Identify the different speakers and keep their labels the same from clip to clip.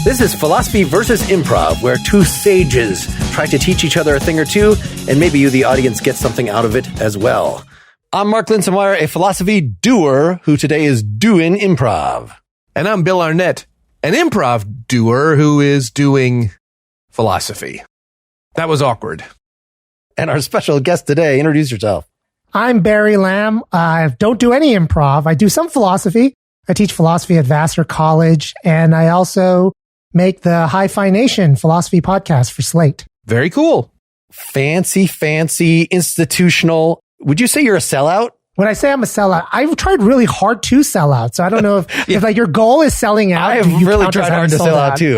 Speaker 1: This is Philosophy versus Improv, where two sages try to teach each other a thing or two, and maybe you, the audience, get something out of it as well. I'm Mark Linsenmeyer, a philosophy doer who today is doing improv.
Speaker 2: And I'm Bill Arnett, an improv doer who is doing philosophy. That was awkward.
Speaker 1: And our special guest today, introduce yourself.
Speaker 3: I'm Barry Lamb. I don't do any improv. I do some philosophy. I teach philosophy at Vassar College, and I also make the Hi-Fi Nation philosophy podcast for Slate.
Speaker 2: Very cool.
Speaker 1: Fancy, institutional. Would you say you're a sellout?
Speaker 3: When I say I'm a sellout, I've tried really hard to sell out. So I don't know if like your goal is selling out.
Speaker 1: I've really tried hard to sell out too.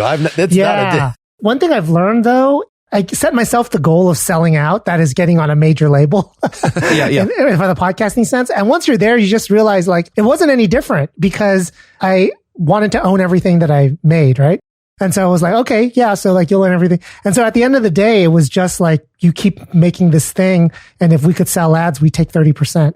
Speaker 1: One
Speaker 3: thing I've learned though, I set myself the goal of selling out. That is getting on a major label.
Speaker 2: Yeah.
Speaker 3: For the podcasting sense. And once you're there, you just realize like it wasn't any different because I wanted to own everything that I made, right? And so I was like, okay, yeah, so like you'll own everything. And so at the end of the day, it was just like you keep making this thing. And if we could sell ads, we take 30%.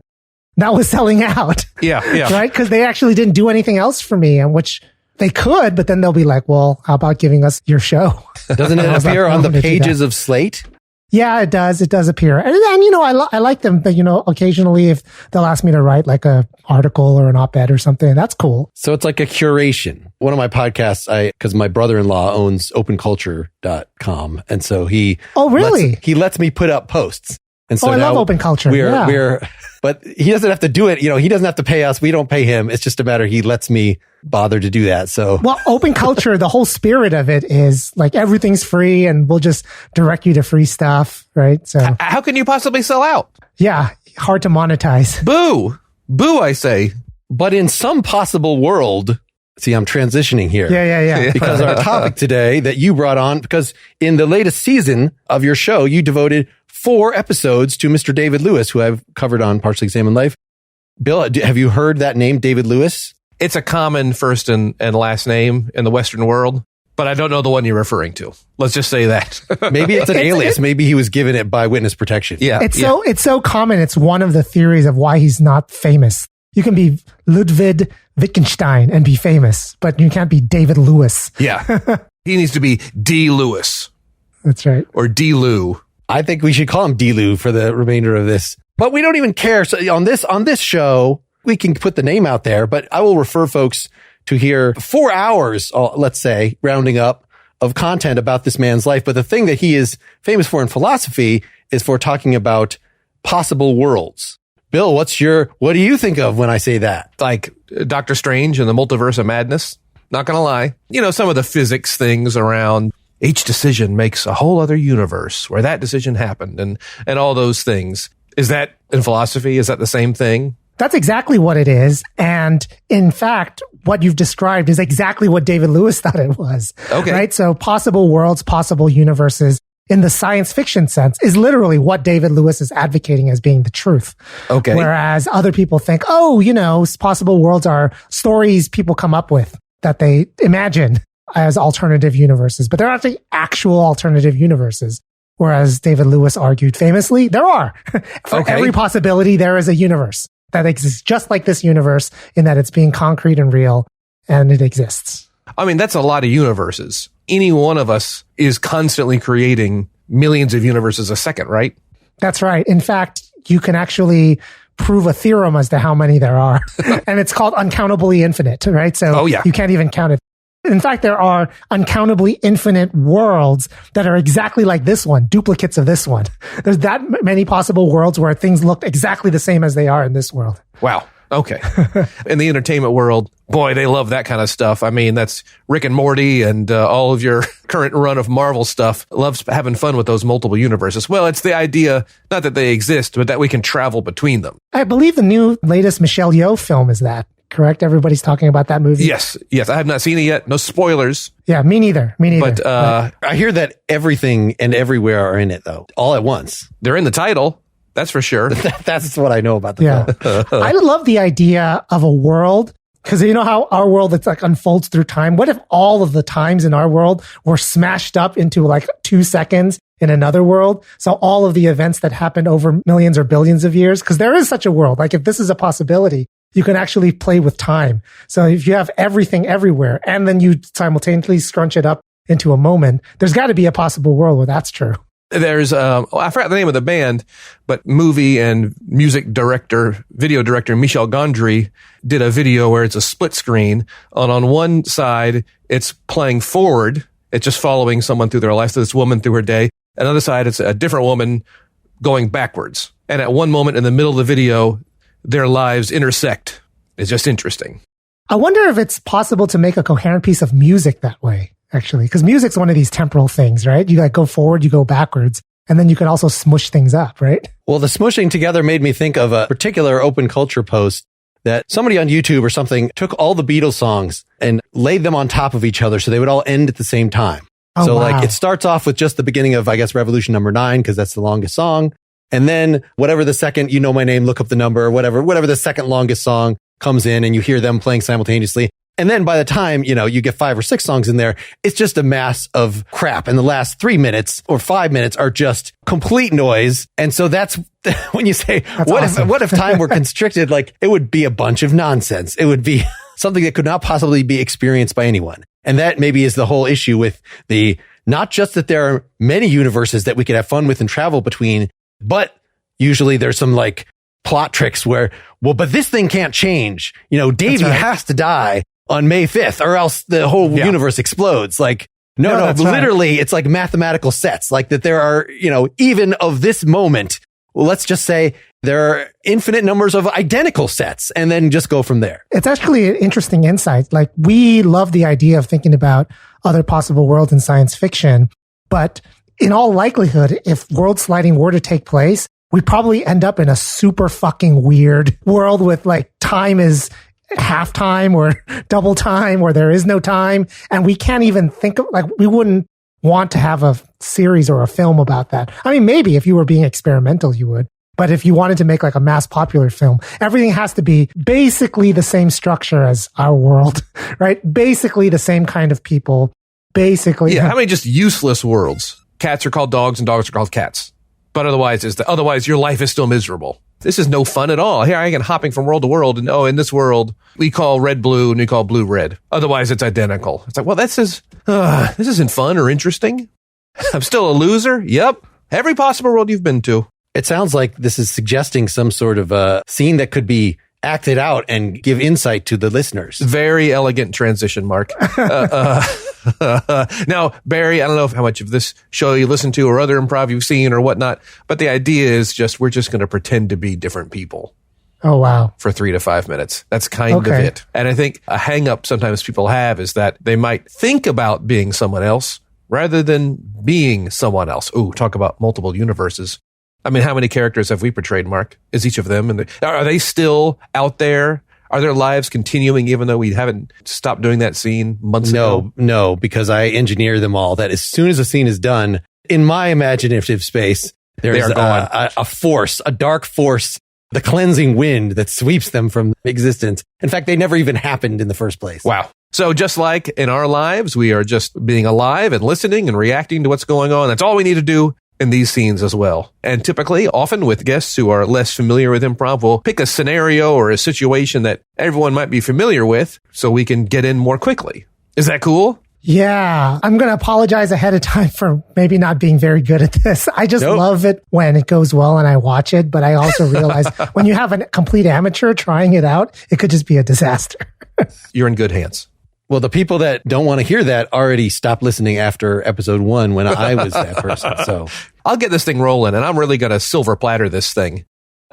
Speaker 3: That was selling out.
Speaker 2: Yeah.
Speaker 3: Right? Because they actually didn't do anything else for me, and which they could, but then they'll be like, well, how about giving us your show?
Speaker 1: Doesn't it appear on the pages of Slate?
Speaker 3: Yeah, it does. It does appear. And you know, I like them, but you know, occasionally if they'll ask me to write like a article or an op-ed or something, that's cool.
Speaker 1: So it's like a curation. One of my podcasts, because my brother-in-law owns openculture.com. And so he lets me put up posts. And so
Speaker 3: I love open culture.
Speaker 1: But he doesn't have to do it. You know, he doesn't have to pay us. We don't pay him. It's just a matter. He lets me bother to do that. So,
Speaker 3: well, open culture, the whole spirit of it is like everything's free and we'll just direct you to free stuff. Right. So
Speaker 2: how can you possibly sell out?
Speaker 3: Yeah. Hard to monetize.
Speaker 2: Boo, I say.
Speaker 1: But in some possible world, see, I'm transitioning here.
Speaker 3: Yeah.
Speaker 1: Because our topic today that you brought on, because in the latest season of your show, you devoted 4 episodes to Mr. David Lewis, who I've covered on Partially Examined Life. Bill, have you heard that name, David Lewis?
Speaker 2: It's a common first and last name in the Western world, but I don't know the one you're referring to. Let's just say that.
Speaker 1: Maybe it's an alias. Maybe he was given it by witness protection.
Speaker 2: Yeah.
Speaker 3: It's so common. It's one of the theories of why he's not famous. You can be Ludwig Wittgenstein and be famous, but you can't be David Lewis.
Speaker 2: Yeah. He needs to be D. Lewis.
Speaker 3: That's right.
Speaker 2: Or D. Lou.
Speaker 1: I think we should call him D-Lou for the remainder of this. But we don't even care. So on this show, we can put the name out there, but I will refer folks to hear 4 hours, let's say, rounding up, of content about this man's life. But the thing that he is famous for in philosophy is for talking about possible worlds. Bill, what do you think of when I say that?
Speaker 2: Like Doctor Strange and the Multiverse of Madness? Not gonna lie. You know, some of the physics things around each decision makes a whole other universe where that decision happened and all those things. Is that in philosophy? Is that the same thing?
Speaker 3: That's exactly what it is. And in fact, what you've described is exactly what David Lewis thought it was.
Speaker 2: Okay.
Speaker 3: Right? So possible worlds, possible universes in the science fiction sense is literally what David Lewis is advocating as being the truth.
Speaker 2: Okay.
Speaker 3: Whereas other people think, possible worlds are stories people come up with that they imagine as alternative universes, but they're not the actual alternative universes. Whereas David Lewis argued famously, there are. For every possibility, there is a universe that exists just like this universe in that it's being concrete and real, and it exists.
Speaker 2: I mean, that's a lot of universes. Any one of us is constantly creating millions of universes a second, right?
Speaker 3: That's right. In fact, you can actually prove a theorem as to how many there are. And it's called uncountably infinite, right? So you can't even count it. In fact, there are uncountably infinite worlds that are exactly like this one, duplicates of this one. There's that many possible worlds where things look exactly the same as they are in this world.
Speaker 2: Wow. Okay. In the entertainment world, boy, they love that kind of stuff. I mean, that's Rick and Morty and all of your current run of Marvel stuff loves having fun with those multiple universes. Well, it's the idea, not that they exist, but that we can travel between them.
Speaker 3: I believe the latest Michelle Yeoh film is that. Correct? Everybody's talking about that movie.
Speaker 2: Yes. I have not seen it yet. No spoilers.
Speaker 3: Yeah, me neither.
Speaker 2: But
Speaker 1: I hear that everything and everywhere are in it, though, all at once.
Speaker 2: They're in the title. That's for sure.
Speaker 1: That's what I know about the film.
Speaker 3: I love the idea of a world, because you know how our world, it's like unfolds through time. What if all of the times in our world were smashed up into like 2 seconds in another world? So all of the events that happened over millions or billions of years, because there is such a world. Like if this is a possibility, you can actually play with time. So if you have everything everywhere and then you simultaneously scrunch it up into a moment, there's got to be a possible world where that's true.
Speaker 2: There's, I forgot the name of the band, but movie and music director, video director Michel Gondry did a video where it's a split screen. And on one side, it's playing forward. It's just following someone through their life. So this woman through her day. Another side, it's a different woman going backwards. And at one moment in the middle of the video, their lives intersect. It's just interesting.
Speaker 3: I wonder if it's possible to make a coherent piece of music that way, actually, because music's one of these temporal things, right? You like go forward, you go backwards, and then you can also smush things up, right?
Speaker 1: Well, the smushing together made me think of a particular open culture post that somebody on YouTube or something took all the Beatles songs and laid them on top of each other so they would all end at the same time.
Speaker 3: Oh,
Speaker 1: so
Speaker 3: wow.
Speaker 1: like it starts off with just the beginning of, I guess, Revolution number 9, because that's the longest song. And then whatever the second, You Know My Name, Look Up the Number, whatever the second longest song comes in, and you hear them playing simultaneously. And then by the time, you get 5 or 6 songs in there, it's just a mass of crap. And the last 3 minutes or 5 minutes are just complete noise. And so that's when you say, what if time were constricted? Like it would be a bunch of nonsense. It would be something that could not possibly be experienced by anyone. And that maybe is the whole issue with not just that there are many universes that we could have fun with and travel between, but usually there's some like plot tricks where, but this thing can't change. Davey has to die on May 5th or else the whole universe explodes. Like, no, literally right. It's like mathematical sets, like that there are, even of this moment, let's just say there are infinite numbers of identical sets and then just go from there.
Speaker 3: It's actually an interesting insight. Like we love the idea of thinking about other possible worlds in science fiction, but in all likelihood, if world sliding were to take place, we probably end up in a super fucking weird world with like time is half time or double time or there is no time. And we can't even think of like, we wouldn't want to have a series or a film about that. I mean, maybe if you were being experimental, you would. But if you wanted to make like a mass popular film, everything has to be basically the same structure as our world, right? Basically the same kind of people. Basically.
Speaker 2: Yeah. How many just useless worlds? Cats are called dogs and dogs are called cats. But otherwise your life is still miserable. This is no fun at all. Here I am hopping from world to world. And in this world, we call red blue and we call blue red. Otherwise it's identical. It's like, well, this isn't fun or interesting. I'm still a loser. Yep. Every possible world you've been to.
Speaker 1: It sounds like this is suggesting some sort of a scene that could be acted out and give insight to the listeners.
Speaker 2: Very elegant transition, Mark. Now, Barry, I don't know how much of this show you listen to or other improv you've seen or whatnot, but the idea is we're just going to pretend to be different people.
Speaker 3: Oh, wow.
Speaker 2: For 3 to 5 minutes. That's kind of it. And I think a hang up sometimes people have is that they might think about being someone else rather than being someone else. Ooh, talk about multiple universes. I mean, how many characters have we portrayed, Mark? Is each of them? And are they still out there? Are their lives continuing even though we haven't stopped doing that scene months ago?
Speaker 1: No, because I engineer them all. That as soon as a scene is done, in my imaginative space, there's a force, a dark force, the cleansing wind that sweeps them from existence. In fact, they never even happened in the first place.
Speaker 2: Wow. So just like in our lives, we are just being alive and listening and reacting to what's going on. That's all we need to do in these scenes as well. And typically, often with guests who are less familiar with improv, we'll pick a scenario or a situation that everyone might be familiar with so we can get in more quickly. Is that cool?
Speaker 3: Yeah. I'm going to apologize ahead of time for maybe not being very good at this. I just love it when it goes well and I watch it, but I also realize when you have a complete amateur trying it out, it could just be a disaster.
Speaker 2: You're in good hands.
Speaker 1: Well, the people that don't want to hear that already stopped listening after episode 1 when I was that person. So
Speaker 2: I'll get this thing rolling and I'm really going to silver platter this thing.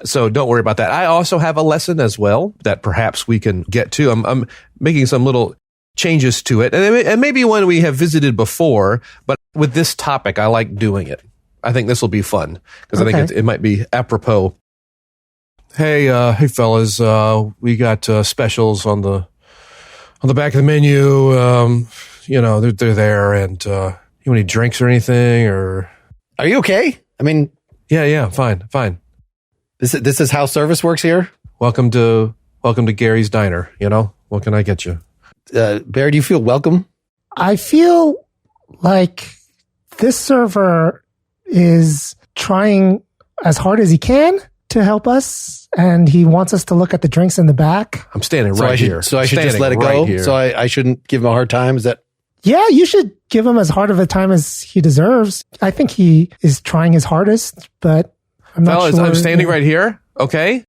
Speaker 2: So don't worry about that. I also have a lesson as well that perhaps we can get to. I'm making some little changes to it and maybe one we have visited before, but with this topic, I like doing it. I think this will be fun because I think it might be apropos. Hey fellas, we got specials on the back of the menu. They're there, and you want any drinks or anything? Or
Speaker 1: are you okay? I mean,
Speaker 2: yeah, fine.
Speaker 1: This is how service works here.
Speaker 2: Welcome to Gary's Diner. What can I get you?
Speaker 1: Bear, do you feel welcome?
Speaker 3: I feel like this server is trying as hard as he can to help us, and he wants us to look at the drinks in the back.
Speaker 2: I'm standing right here.
Speaker 1: So I should just let it go?
Speaker 2: Here.
Speaker 1: So I shouldn't give him a hard time? Is that...
Speaker 3: Yeah, you should give him as hard of a time as he deserves. I think he is trying his hardest, but I'm not sure.
Speaker 2: I'm standing right here. Okay.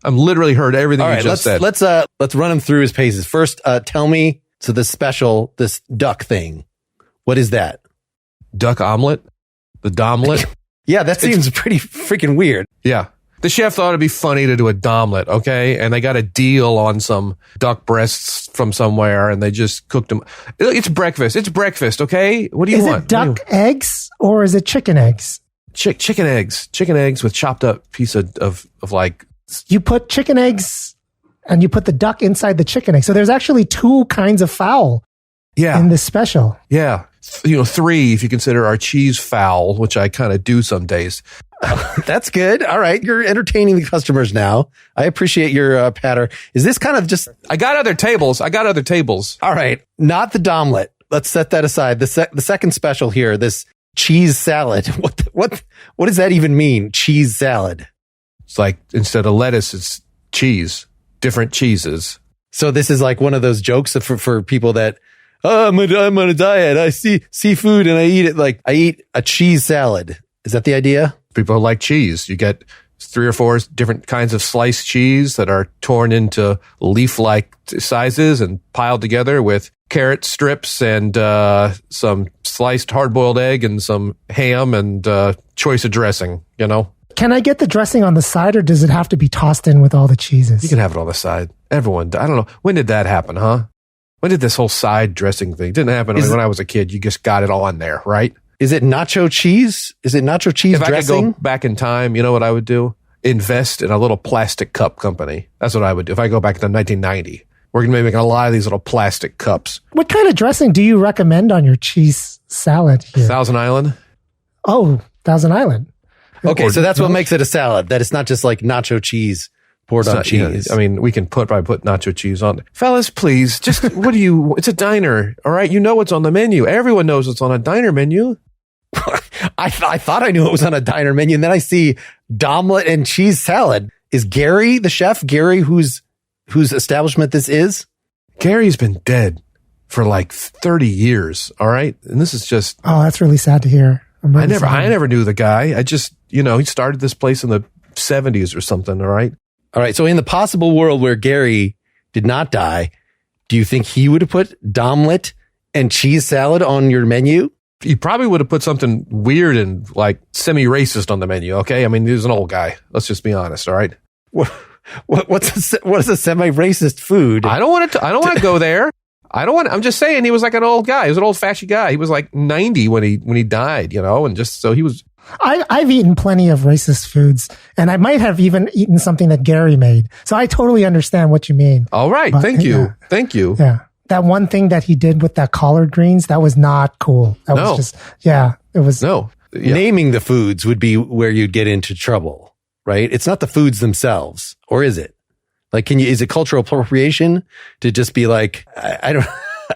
Speaker 2: I'm literally heard everything you just said.
Speaker 1: Let's run him through his paces. First, tell me, so this duck thing, what is that?
Speaker 2: Duck omelet? The domlet?
Speaker 1: Yeah, that seems pretty freaking weird.
Speaker 2: Yeah. The chef thought it'd be funny to do a domlet, okay? And they got a deal on some duck breasts from somewhere, and they just cooked them. It's breakfast. It's breakfast, okay? What do you want?
Speaker 3: Is it duck eggs or is it chicken eggs?
Speaker 2: Chicken eggs. Chicken eggs with chopped up piece of like...
Speaker 3: You put chicken eggs and you put the duck inside the chicken egg. So there's actually 2 kinds of fowl in this special.
Speaker 2: Yeah. 3 if you consider our cheese fowl, which I kind of do some days.
Speaker 1: That's good. All right. You're entertaining the customers now. I appreciate your patter. Is this kind of just...
Speaker 2: I got other tables. All
Speaker 1: right. Not the domlet. Let's set that aside. The second special here, this cheese salad. What does that even mean? Cheese salad.
Speaker 2: It's like instead of lettuce, it's cheese. Different cheeses.
Speaker 1: So this is like one of those jokes for people that, I'm on a diet. I see seafood and I eat it. Like I eat a cheese salad. Is that the idea?
Speaker 2: People like cheese. You get 3 or 4 different kinds of sliced cheese that are torn into leaf-like sizes and piled together with carrot strips and some sliced hard-boiled egg and some ham and choice of dressing,
Speaker 3: Can I get the dressing on the side, or does it have to be tossed in with all the cheeses?
Speaker 2: You can have it on the side. Everyone, I don't know. When did that happen, huh? When did this whole side dressing thing? It didn't happen when I was a kid. You just got it all on there, right?
Speaker 1: Is it nacho cheese? Is it nacho cheese dressing?
Speaker 2: If I could go back in time, you know what I would do? Invest in a little plastic cup company. That's what I would do. If I go back to 1990, we're going to be making a lot of these little plastic cups.
Speaker 3: What kind of dressing do you recommend on your cheese salad here?
Speaker 2: Thousand Island.
Speaker 3: Oh, Thousand Island.
Speaker 1: Okay, so that's what makes it a salad. That it's not just like nacho cheese poured on cheese.
Speaker 2: I mean, we can probably put nacho cheese on. Fellas, please, just it's a diner, all right? You know what's on the menu. Everyone knows what's on a diner menu.
Speaker 1: I thought I knew it was on a diner menu, and then I see domlet and cheese salad. Is Gary the chef? Gary, whose establishment this is?
Speaker 2: Gary's been dead for like 30 years, all right? And this is just...
Speaker 3: Oh, that's really sad to hear.
Speaker 2: I never knew the guy. I just, he started this place in the 70s or something, all right?
Speaker 1: All right, so in the possible world where Gary did not die, do you think he would have put domlet and cheese salad on your menu?
Speaker 2: He probably would have put something weird and like semi-racist on the menu, okay? I mean, he was an old guy. Let's just be honest, all right?
Speaker 1: What is a semi-racist food?
Speaker 2: I don't want to go there. I'm just saying he was like an old guy. He was an old-fashioned guy. He was like 90 when he died, and just so he was...
Speaker 3: I've eaten plenty of racist foods, and I might have even eaten something that Gary made. So I totally understand what you mean.
Speaker 2: All right. Thank you. Thank you.
Speaker 3: Yeah. That one thing that he did with that collard greens, that was not cool. That was just, it was.
Speaker 2: No.
Speaker 1: Yeah. Naming the foods would be where you'd get into trouble, right? It's not the foods themselves, or is it? Like, is it cultural appropriation to just be like, I don't,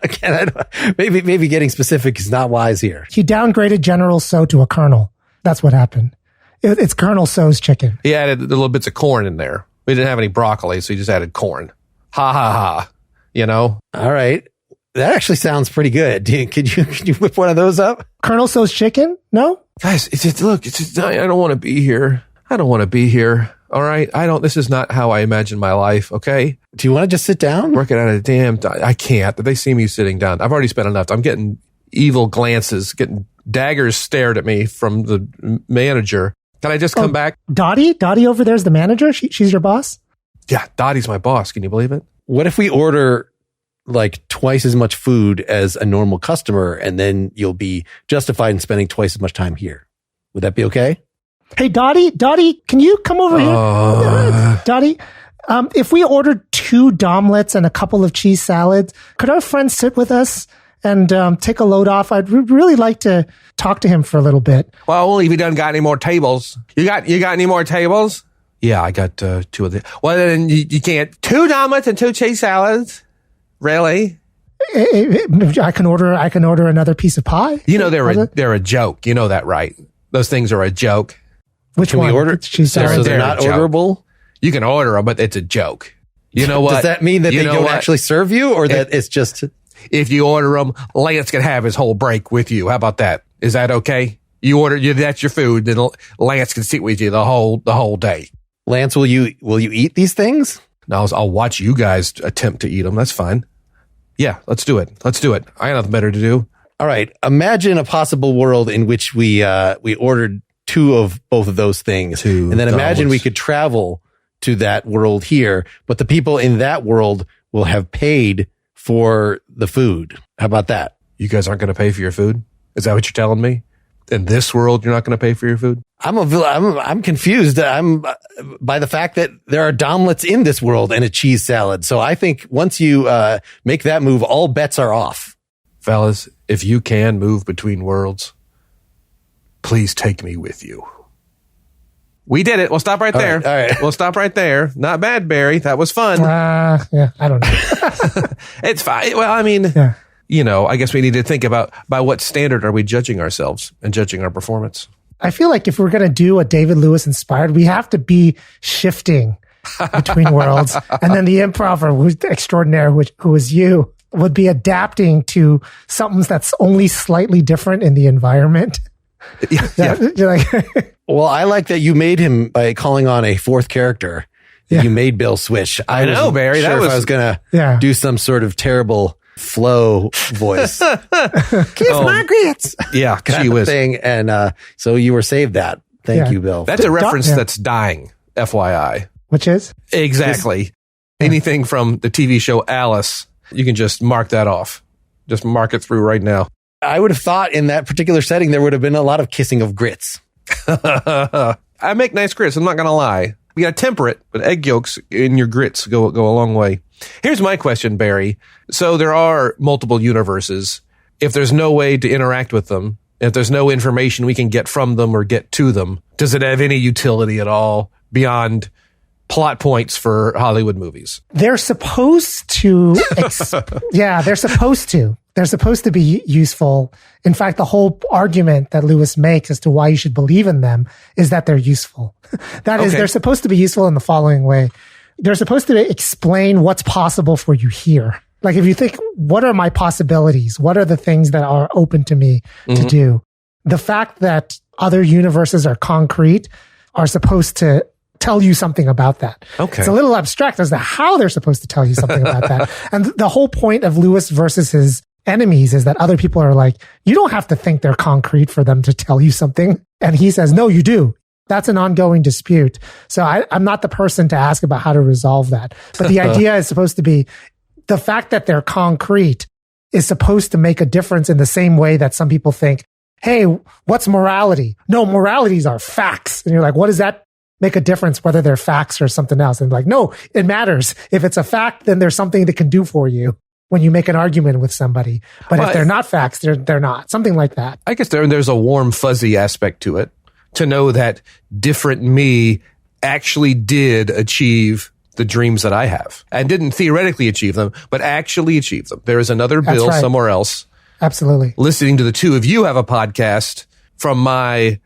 Speaker 1: again, maybe getting specific is not wise here.
Speaker 3: He downgraded General So to a Colonel. That's what happened. It's Colonel So's chicken.
Speaker 2: He added the little bits of corn in there. We didn't have any broccoli, so he just added corn. Ha ha ha.
Speaker 1: All right. That actually sounds pretty good. Could you whip one of those up?
Speaker 3: Colonel So's chicken? No?
Speaker 2: Guys, I don't want to be here. I don't want to be here. All right. This is not how I imagine my life. Okay.
Speaker 1: Do you want to just sit down?
Speaker 2: Working at a damn, I can't. They see me sitting down. I've already spent enough. I'm getting evil glances, getting daggers stared at me from the manager. Can I just come back?
Speaker 3: Dottie over there's the manager. She's your boss?
Speaker 2: Yeah. Dottie's my boss. Can you believe it?
Speaker 1: What if we order like twice as much food as a normal customer, and then you'll be justified in spending twice as much time here? Would that be okay?
Speaker 3: Hey, Dottie, can you come over here? Dottie, if we ordered 2 domlets and a couple of cheese salads, could our friend sit with us and take a load off? I'd really like to talk to him for a little bit.
Speaker 2: Well, only if you done got any more tables. You got any more tables? Yeah, I got 2 of them. Well, then you can't. 2 domlets and 2 cheese salads? Really?
Speaker 3: I can order another piece of pie.
Speaker 2: They're a joke. You know that, right? Those things are a joke.
Speaker 3: Which
Speaker 1: Can
Speaker 3: one?
Speaker 1: we order?
Speaker 3: Cheese
Speaker 1: So
Speaker 3: salad.
Speaker 1: they're not
Speaker 2: Joke.
Speaker 1: orderable?
Speaker 2: You can order them, but it's a joke. You know what?
Speaker 1: Does that mean that
Speaker 2: You
Speaker 1: they
Speaker 2: know
Speaker 1: don't
Speaker 2: what?
Speaker 1: actually serve you, or that it's just...
Speaker 2: If you order them, Lance can have his whole break with you. How about that? Is that okay? That's your food, then Lance can sit with you the whole day.
Speaker 1: Lance, will you eat these things?
Speaker 2: Now I'll watch you guys attempt to eat them. That's fine. Yeah, let's do it. I got nothing better to do.
Speaker 1: All right. Imagine a possible world in which we ordered 2 of both of those things. And then imagine we could travel to that world here, but the people in that world will have paid for the food. How about that?
Speaker 2: You guys aren't going to pay for your food? Is that what you're telling me? In this world, you're not going to pay for your food?
Speaker 1: I'm confused. I'm by the fact that there are omelets in this world and a cheese salad. So I think once you make that move, all bets are off.
Speaker 2: Fellas, if you can move between worlds, please take me with you. We did it. We'll stop right there.
Speaker 1: All right.
Speaker 2: We'll stop right there. Not bad, Barry. That was fun.
Speaker 3: Yeah, I don't know.
Speaker 2: It's fine. Well, I mean, I guess we need to think about by what standard are we judging ourselves and judging our performance.
Speaker 3: I feel like if we're going to do a David Lewis inspired, we have to be shifting between worlds. And then the improver extraordinaire, who is you, would be adapting to something that's only slightly different in the environment.
Speaker 2: Yeah.
Speaker 3: You're like,
Speaker 1: Well, I like that you made him by calling on a 4th character.
Speaker 3: Yeah.
Speaker 1: You made Bill Swish.
Speaker 2: I know,
Speaker 1: wasn't
Speaker 2: Barry.
Speaker 1: Sure, if I was going to do some sort of terrible flow voice. Kiss my grits.
Speaker 2: Yeah,
Speaker 1: Kind
Speaker 2: she
Speaker 1: of
Speaker 2: was.
Speaker 1: thing. And so you were saved that. Thank you, Bill.
Speaker 2: That's a reference that's dying, FYI.
Speaker 3: which is?
Speaker 2: Exactly. Anything from the TV show Alice, you can just mark that off. Just mark it through right now.
Speaker 1: I would have thought in that particular setting there would have been a lot of kissing of grits.
Speaker 2: I make nice grits. I'm not going to lie. You got to temper it, but egg yolks in your grits go a long way. Here's my question, Barry. So there are multiple universes. If there's no way to interact with them, if there's no information we can get from them or get to them, does it have any utility at all beyond plot points for Hollywood movies?
Speaker 3: They're supposed to, they're supposed to. They're supposed to be useful. In fact, the whole argument that Lewis makes as to why you should believe in them is that they're useful. That is, they're supposed to be useful in the following way. They're supposed to explain what's possible for you here. Like if you think, what are my possibilities? What are the things that are open to me to do? The fact that other universes are concrete are supposed to tell you something about that.
Speaker 2: Okay.
Speaker 3: It's a little abstract as to how they're supposed to tell you something about that. And the whole point of Lewis versus his enemies is that other people are like, you don't have to think they're concrete for them to tell you something. And he says, no, you do. That's an ongoing dispute. So I'm not the person to ask about how to resolve that. But the idea is supposed to be the fact that they're concrete is supposed to make a difference in the same way that some people think, hey, what's morality? No, moralities are facts. And you're like, what does that make a difference whether they're facts or something else? And like, no, it matters. If it's a fact, then there's something that can do for you when you make an argument with somebody. But if they're not facts, they're not. Something like that.
Speaker 2: I guess there's a warm, fuzzy aspect to it. To know that different me actually did achieve the dreams that I have and didn't theoretically achieve them, but actually achieve them. There is another Bill somewhere else.
Speaker 3: Absolutely.
Speaker 2: Listening to the two of you have a podcast from my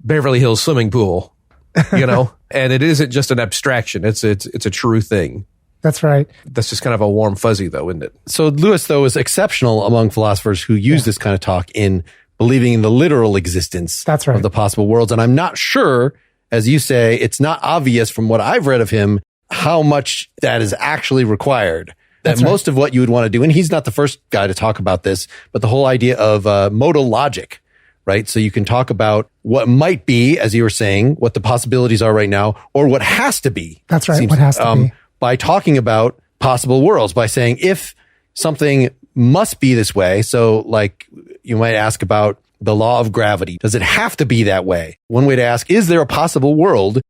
Speaker 2: Beverly Hills swimming pool, and it isn't just an abstraction. It's a true thing.
Speaker 3: That's right.
Speaker 2: That's just kind of a warm fuzzy though, isn't it?
Speaker 1: So Lewis, though, is exceptional among philosophers who use this kind of talk in believing in the literal existence of the possible worlds. And I'm not sure, as you say, it's not obvious from what I've read of him, how much that is actually required. That most of what you would want to do, and he's not the first guy to talk about this, but the whole idea of modal logic, right? So you can talk about what might be, as you were saying, what the possibilities are right now, or what has to be.
Speaker 3: That's right. What has to be.
Speaker 1: By talking about possible worlds, by saying if something must be this way. So like you might ask about the law of gravity. Does it have to be that way? One way to ask, is there a possible world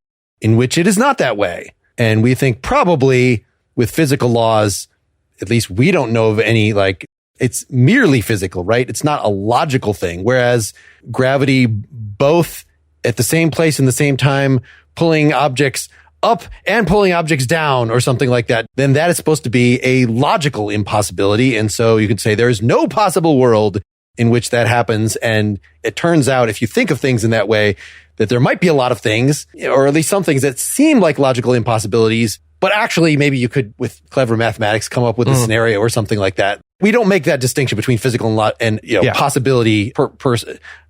Speaker 1: in which it is not that way? And we think probably with physical laws, at least we don't know of any, like it's merely physical, right? It's not a logical thing. Whereas gravity, both at the same place and the same time, pulling objects up and pulling objects down or something like that, then that is supposed to be a logical impossibility. And so you could say there's no possible world in which that happens. And it turns out, if you think of things in that way, that there might be a lot of things, or at least some things that seem like logical impossibilities, but actually maybe you could, with clever mathematics, come up with a scenario or something like that. We don't make that distinction between physical and possibility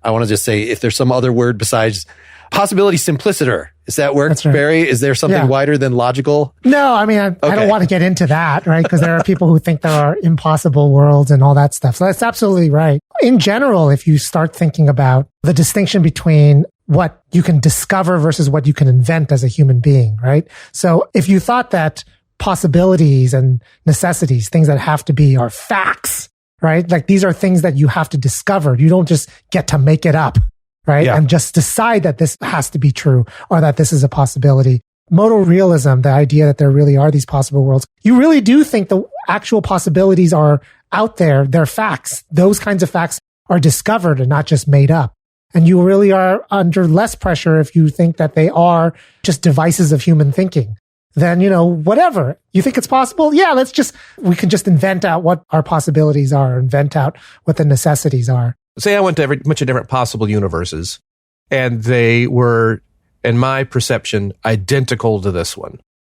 Speaker 1: I want to just say, if there's some other word besides possibility simpliciter. Does that work, right. Barry? Is there something wider than logical?
Speaker 3: No, I mean, I don't want to get into that, right? Because there are people who think there are impossible worlds and all that stuff. So that's absolutely right. In general, if you start thinking about the distinction between what you can discover versus what you can invent as a human being, right? So if you thought that possibilities and necessities, things that have to be, are facts, right? Like these are things that you have to discover. You don't just get to make it up, right? Yeah. And just decide that this has to be true or that this is a possibility. Modal realism, the idea that there really are these possible worlds, you really do think the actual possibilities are out there. They're facts. Those kinds of facts are discovered and not just made up. And you really are under less pressure if you think that they are just devices of human thinking. Then, whatever. You think it's possible? Yeah, we can just invent out what our possibilities are, invent out what the necessities are.
Speaker 2: Say I went to a bunch of different possible universes, and they were, in my perception, identical to this one.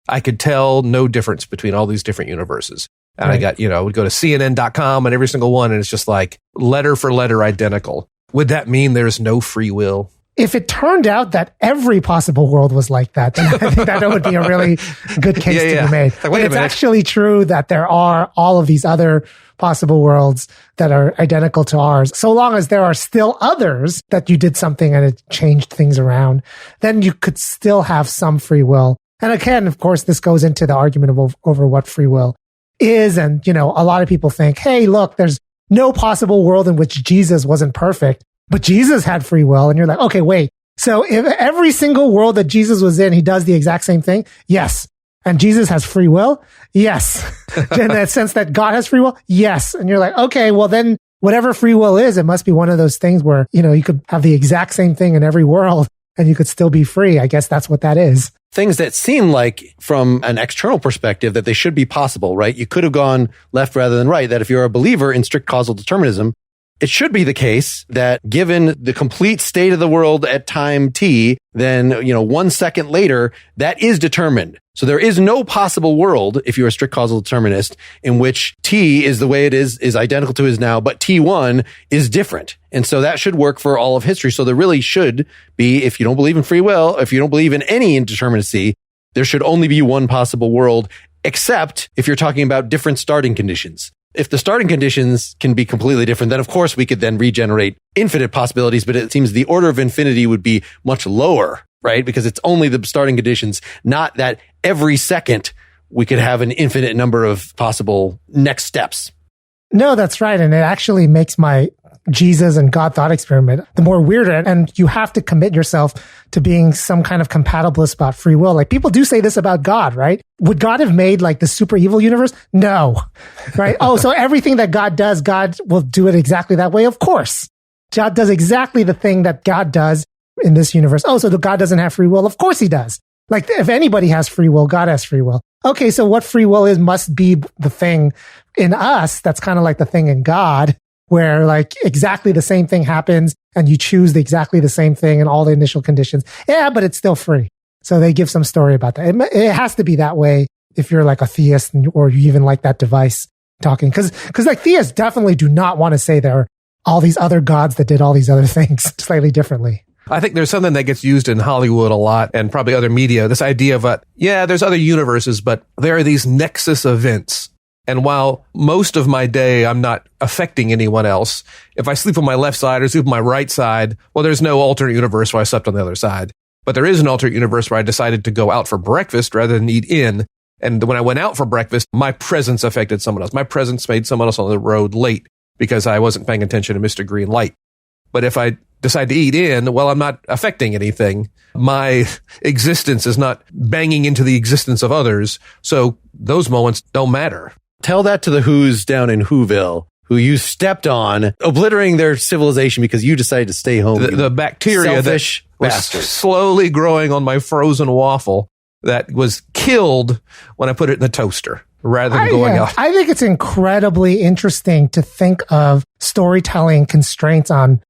Speaker 2: I could tell no difference between all these different universes. And I got, I would go to CNN.com and every single one, and it's just like letter for letter identical. Would that mean there's no free will?
Speaker 3: If it turned out that every possible world was like that, then I think that would be a really good case to be made.
Speaker 2: Like,
Speaker 3: it's actually true that there are all of these other possible worlds that are identical to ours. So long as there are still others that you did something and it changed things around, then you could still have some free will. And again, of course, this goes into the argument over what free will is. And, a lot of people think, hey, look, there's no possible world in which Jesus wasn't perfect. But Jesus had free will. And you're like, okay, wait. So if every single world that Jesus was in, he does the exact same thing? Yes. And Jesus has free will? Yes. In that sense that God has free will? Yes. And you're like, okay, well then whatever free will is, it must be one of those things where, you could have the exact same thing in every world and you could still be free. I guess that's what that is.
Speaker 1: Things that seem like, from an external perspective, that they should be possible, right? You could have gone left rather than right, that if you're a believer in strict causal determinism, it should be the case that given the complete state of the world at time t, then, 1 second later, that is determined. So there is no possible world, if you're a strict causal determinist, in which t is the way it is identical to is now, but t1 is different. And so that should work for all of history. So there really should be, if you don't believe in free will, if you don't believe in any indeterminacy, there should only be one possible world, except if you're talking about different starting conditions. If the starting conditions can be completely different, then of course we could then regenerate infinite possibilities, but it seems the order of infinity would be much lower, right? Because it's only the starting conditions, not that every second we could have an infinite number of possible next steps.
Speaker 3: No, that's right. And it actually makes my Jesus and God thought experiment the more weirder. And you have to commit yourself to being some kind of compatibilist about free will. Like people do say this about God, right? Would God have made like the super evil universe? No. Right? Oh, so everything that God does, God will do it exactly that way? Of course. God does exactly the thing that God does in this universe. Oh, so God doesn't have free will? Of course he does. Like if anybody has free will, God has free will. Okay, so what free will is must be the thing in us that's kind of like the thing in God, where like exactly the same thing happens and you choose exactly the same thing and all the initial conditions. Yeah, but it's still free. So they give some story about that. It has to be that way if you're like a theist or you even like that device talking. Cause like theists definitely do not want to say there are all these other gods that did all these other things slightly differently.
Speaker 2: I think there's something that gets used in Hollywood a lot and probably other media. This idea of, there's other universes, but there are these nexus events. And while most of my day I'm not affecting anyone else, if I sleep on my left side or sleep on my right side, well, there's no alternate universe where I slept on the other side. But there is an alternate universe where I decided to go out for breakfast rather than eat in. And when I went out for breakfast, my presence affected someone else. My presence made someone else on the road late because I wasn't paying attention and missed a green light. But if I decide to eat in, well, I'm not affecting anything. My existence is not banging into the existence of others. So those moments don't matter.
Speaker 1: Tell that to the Who's down in Whoville, who you stepped on, obliterating their civilization because you decided to stay home.
Speaker 2: The bacteria that was slowly growing on my frozen waffle that was killed when I put it in the toaster. rather than going out.
Speaker 3: I think it's incredibly interesting to think of storytelling constraints on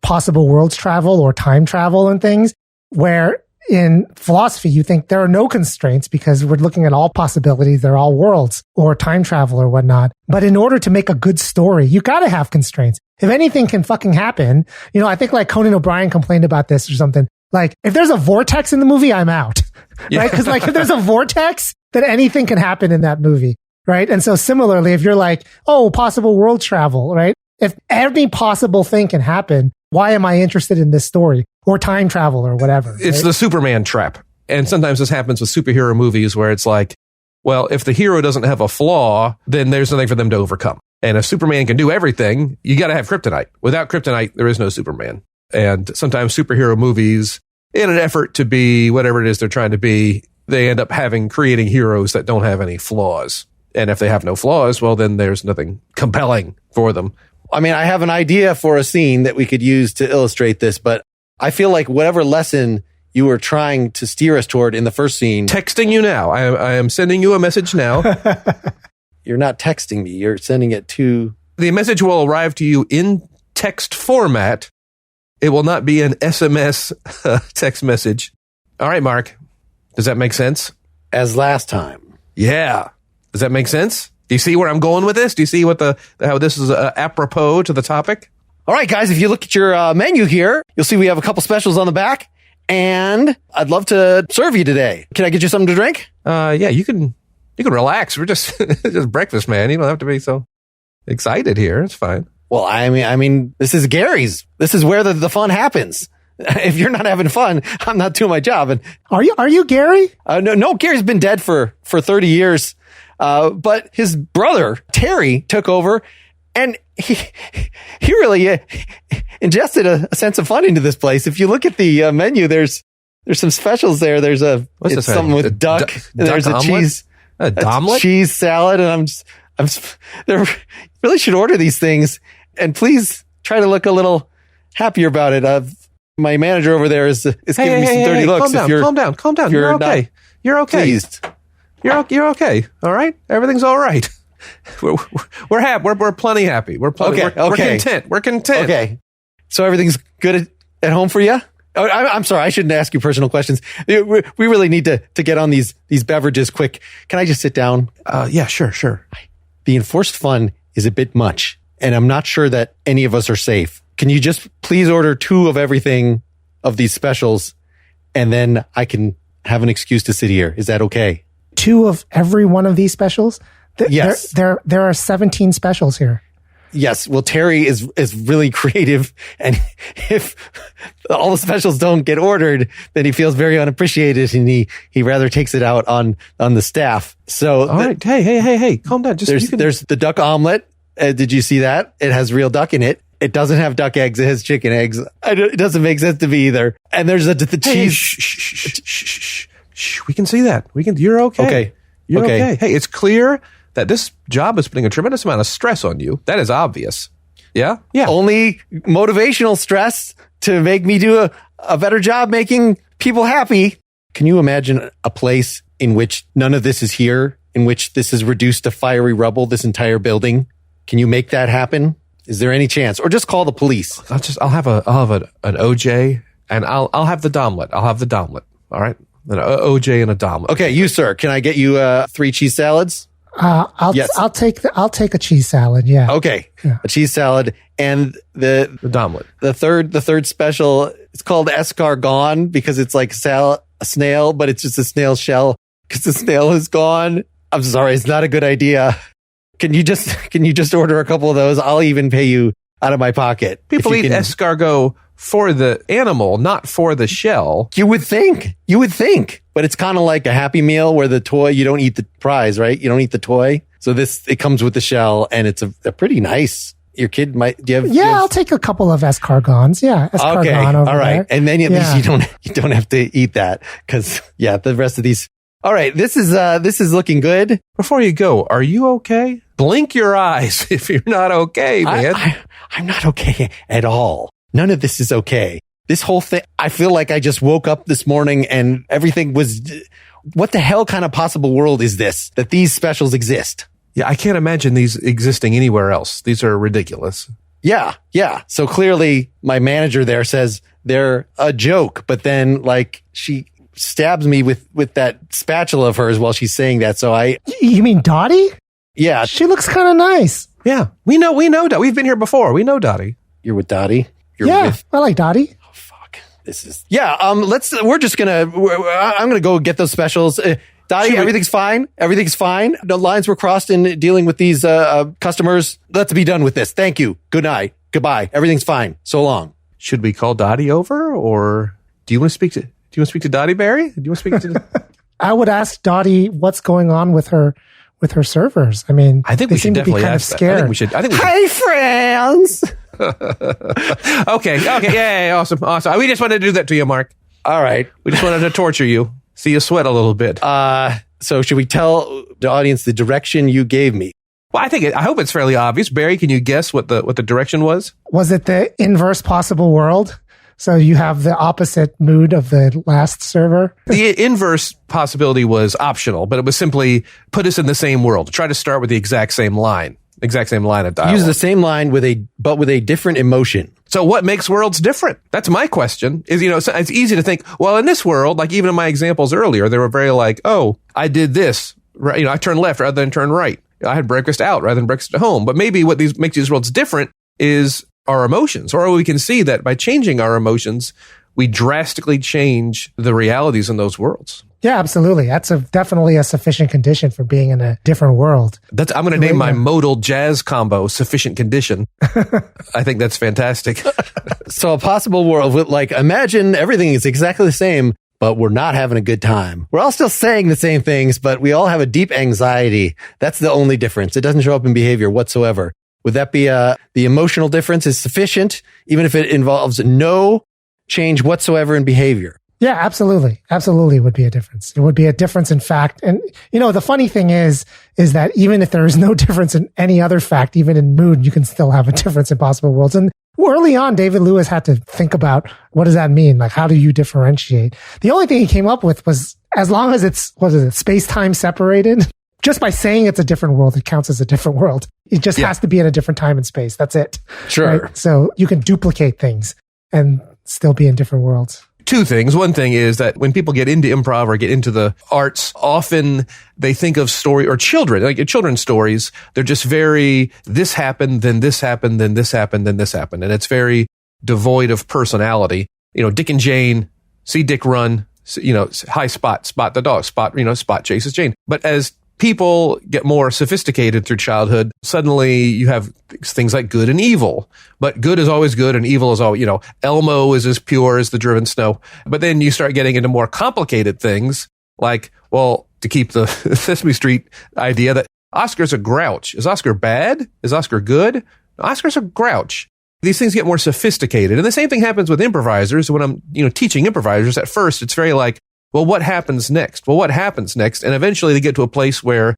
Speaker 3: possible worlds travel or time travel and things, where in philosophy, you think there are no constraints because we're looking at all possibilities. They're all worlds or time travel or whatnot. But in order to make a good story, you got to have constraints. If anything can fucking happen, I think like Conan O'Brien complained about this or something. Like, if there's a vortex in the movie, I'm out. Yeah. Right? Because like, if there's a vortex, then anything can happen in that movie. Right? And so similarly, if you're like, oh, possible world travel, right? If every possible thing can happen, why am I interested in this story or time travel or whatever? Right?
Speaker 2: It's the Superman trap. And sometimes this happens with superhero movies where it's like, well, if the hero doesn't have a flaw, then there's nothing for them to overcome. And if Superman can do everything, you got to have kryptonite. Without kryptonite, there is no Superman. And sometimes superhero movies, in an effort to be whatever it is they're trying to be, they end up creating heroes that don't have any flaws. And if they have no flaws, well, then there's nothing compelling for them.
Speaker 1: I mean, I have an idea for a scene that we could use to illustrate this, but I feel like whatever lesson you were trying to steer us toward in the first scene.
Speaker 2: Texting you now. I am sending you a message now.
Speaker 1: You're not texting me. You're sending it to...
Speaker 2: The message will arrive to you in text format. It will not be an SMS text message. All right, Mark. Does that make sense?
Speaker 1: As last time.
Speaker 2: Yeah. Does that make sense? Do you see where I'm going with this? Do you see how this is apropos to the topic?
Speaker 1: All right, guys, if you look at your menu here, you'll see we have a couple specials on the back, and I'd love to serve you today. Can I get you something to drink?
Speaker 2: Yeah, you can relax. We're just breakfast, man. You don't have to be so excited here. It's fine.
Speaker 1: Well, I mean, this is Gary's. This is where the fun happens. If you're not having fun, I'm not doing my job. And
Speaker 3: are you Gary?
Speaker 1: No, Gary's been dead for 30 years. But his brother, Terry, took over, and he really ingested a sense of fun into this place. If you look at the menu, there's some specials there. There's something with duck. There's a cheese,
Speaker 2: omelet?
Speaker 1: Cheese salad, and they really should order these things. And please try to look a little happier about it. My manager over there is giving me some dirty looks.
Speaker 2: Calm down. You're okay. You're okay.
Speaker 1: Pleased.
Speaker 2: You're okay. All right. Everything's all right. We're happy. We're plenty happy. We're content. We're content.
Speaker 1: Okay. So everything's good at home for you? Oh, I'm sorry. I shouldn't ask you personal questions. We really need to get on these beverages quick. Can I just sit down?
Speaker 2: Yeah, sure.
Speaker 1: The enforced fun is a bit much, and I'm not sure that any of us are safe. Can you just please order 2 of everything of these specials, and then I can have an excuse to sit here? Is that okay?
Speaker 3: 2 of every one of these specials?
Speaker 1: Yes.
Speaker 3: There are 17 specials here.
Speaker 1: Yes. Well, Terry is really creative, and if all the specials don't get ordered, then he feels very unappreciated, and he rather takes it out on the staff. So,
Speaker 2: all right. Hey, calm down.
Speaker 1: There's the duck omelet. Did you see that? It has real duck in it. It doesn't have duck eggs. It has chicken eggs. It doesn't make sense to me either. And there's the cheese.
Speaker 2: Shh. We can see that. You're okay.
Speaker 1: Okay.
Speaker 2: You're okay. Hey, it's clear that this job is putting a tremendous amount of stress on you. That is obvious. Yeah? Yeah.
Speaker 1: Only motivational stress to make me do a better job making people happy. Can you imagine a place in which none of this is here, in which this is reduced to fiery rubble, this entire building? Can you make that happen? Is there any chance? Or just call the police.
Speaker 2: I'll have an OJ, and I'll have the domlet. I'll have the domlet. All right? An OJ and a domlet.
Speaker 1: Okay, you, sir. Can I get you 3 cheese salads?
Speaker 3: Yes. I'll take a cheese salad. Yeah.
Speaker 1: Okay. Yeah. A cheese salad and the
Speaker 2: domlet.
Speaker 1: The third special, it's called escargot because it's like a snail, but it's just a snail shell because the snail is gone. I'm sorry. It's not a good idea. Can you just order a couple of those? I'll even pay you out of my pocket.
Speaker 2: People eat escargot for the animal, not for the shell.
Speaker 1: You would think, but it's kind of like a Happy Meal where the toy, you don't eat the prize, right? You don't eat the toy. So it comes with the shell, and it's a pretty nice. Your kid might.
Speaker 3: I'll take a couple of escargots. Yeah, escargot
Speaker 1: okay,
Speaker 3: over
Speaker 1: all right,
Speaker 3: there.
Speaker 1: and then at least you don't have to eat that because the rest of these. All right, this is looking good.
Speaker 2: Before you go, are you okay? Blink your eyes if you're not okay, man.
Speaker 1: I'm not okay at all. None of this is okay. This whole thing, I feel like I just woke up this morning and everything was what the hell kind of possible world is this that these specials exist?
Speaker 2: Yeah, I can't imagine these existing anywhere else. These are ridiculous.
Speaker 1: Yeah. So clearly my manager there says they're a joke, but then like she stabs me with that spatula of hers while she's saying that. So
Speaker 3: You mean Dottie?
Speaker 1: Yeah.
Speaker 3: She looks kind of nice.
Speaker 2: Yeah, we know. We've been here before. We know Dottie.
Speaker 1: You're with Dottie?
Speaker 3: I like Dottie.
Speaker 1: Oh, fuck. This is... Yeah, I'm gonna go get those specials. Dottie, everything's fine. Everything's fine. The lines were crossed in dealing with these customers. Let's be done with this. Thank you. Good night. Goodbye. Everything's fine. So long.
Speaker 2: Should we call Dottie over, or do you want to speak to Dottie, Barry? Do you want to speak to?
Speaker 3: I would ask Dottie what's going on with her servers. I mean,
Speaker 2: I think we should definitely ask that. I think we should.
Speaker 1: Hey, friends.
Speaker 2: Okay. Yeah. Awesome. We just wanted to do that to you, Mark.
Speaker 1: All right.
Speaker 2: We just wanted to torture you. See you sweat a little bit.
Speaker 1: So should we tell the audience the direction you gave me?
Speaker 2: Well, I hope it's fairly obvious. Barry, can you guess what the direction was?
Speaker 3: Was it the inverse possible world? So you have the opposite mood of the last server?
Speaker 2: The inverse possibility was optional, but it was simply put us in the same world. Try to start with the exact same line of dialogue.
Speaker 1: Use the same line with a different emotion.
Speaker 2: So what makes worlds different? That's my question. It's easy to think, well, in this world, like even in my examples earlier, they were very like, oh, I did this, right? I turned left rather than turn right. I had breakfast out rather than breakfast at home. But maybe what makes these worlds different is our emotions, or we can see that by changing our emotions, we drastically change the realities in those worlds.
Speaker 3: Yeah, absolutely. That's definitely a sufficient condition for being in a different world.
Speaker 2: I'm going to name my modal jazz combo sufficient condition. I think that's fantastic.
Speaker 1: So a possible world with imagine everything is exactly the same, but we're not having a good time. We're all still saying the same things, but we all have a deep anxiety. That's the only difference. It doesn't show up in behavior whatsoever. Would that be the emotional difference is sufficient, even if it involves no change whatsoever in behavior?
Speaker 3: Yeah, absolutely. Absolutely would be a difference. It would be a difference in fact. And, the funny thing is that even if there is no difference in any other fact, even in mood, you can still have a difference in possible worlds. And early on, David Lewis had to think about what does that mean? Like, how do you differentiate? The only thing he came up with was as long as it's, space-time separated, just by saying it's a different world, it counts as a different world. It just has to be in a different time and space. That's it.
Speaker 1: Sure.
Speaker 3: Right? So you can duplicate things and still be in different worlds.
Speaker 2: Two things. One thing is that when people get into improv or get into the arts, often they think of story or children, like children's stories. They're just very, this happened, then this happened, then this happened, then this happened. And it's very devoid of personality. Dick and Jane, see Dick run, hi Spot the dog, Spot chases Jane. But as people get more sophisticated through childhood, suddenly you have things like good and evil. But good is always good and evil is always, Elmo is as pure as the driven snow. But then you start getting into more complicated things like, well, to keep the Sesame Street idea that Oscar's a grouch. Is Oscar bad? Is Oscar good? Oscar's a grouch. These things get more sophisticated. And the same thing happens with improvisers. When I'm, teaching improvisers, at first it's very like, well, what happens next? Well, what happens next? And eventually they get to a place where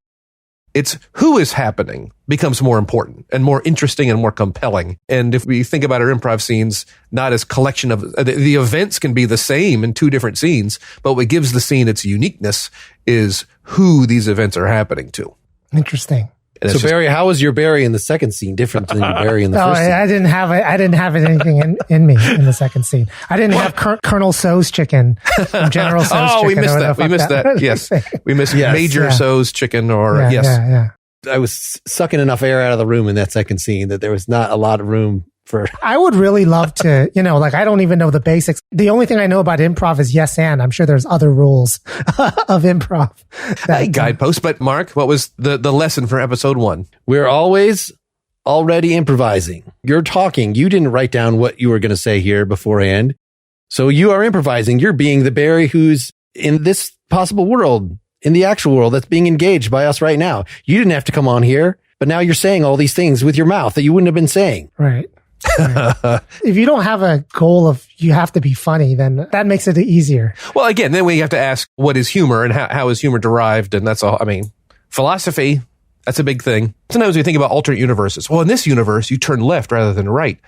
Speaker 2: it's who is happening becomes more important and more interesting and more compelling. And if we think about our improv scenes, not as collection of the events can be the same in two different scenes, but what gives the scene its uniqueness is who these events are happening to.
Speaker 3: Interesting.
Speaker 1: So Barry, how was your Barry in the second scene different than your Barry in the first scene?
Speaker 3: I didn't have anything in me in the second scene. I didn't have Colonel So's chicken, General So's chicken.
Speaker 2: Oh, we missed that. We missed that. Yes. We missed Major So's chicken yes.
Speaker 3: Yeah.
Speaker 1: I was sucking enough air out of the room in that second scene that there was not a lot of room for...
Speaker 3: I would really love to, I don't even know the basics. The only thing I know about improv is yes and. I'm sure there's other rules of improv.
Speaker 2: Guidepost. But Mark, what was the lesson for episode 1?
Speaker 1: We're always already improvising. You're talking. You didn't write down what you were going to say here beforehand. So you are improvising. You're being the Barry who's in this possible world, in the actual world that's being engaged by us right now. You didn't have to come on here, but now you're saying all these things with your mouth that you wouldn't have been saying.
Speaker 3: Right. If you don't have a goal of you have to be funny, then that makes it easier.
Speaker 2: Well, again, then we have to ask what is humor and how is humor derived? And that's all. I mean, philosophy, that's a big thing. Sometimes we think about alternate universes. Well, in this universe, you turn left rather than right.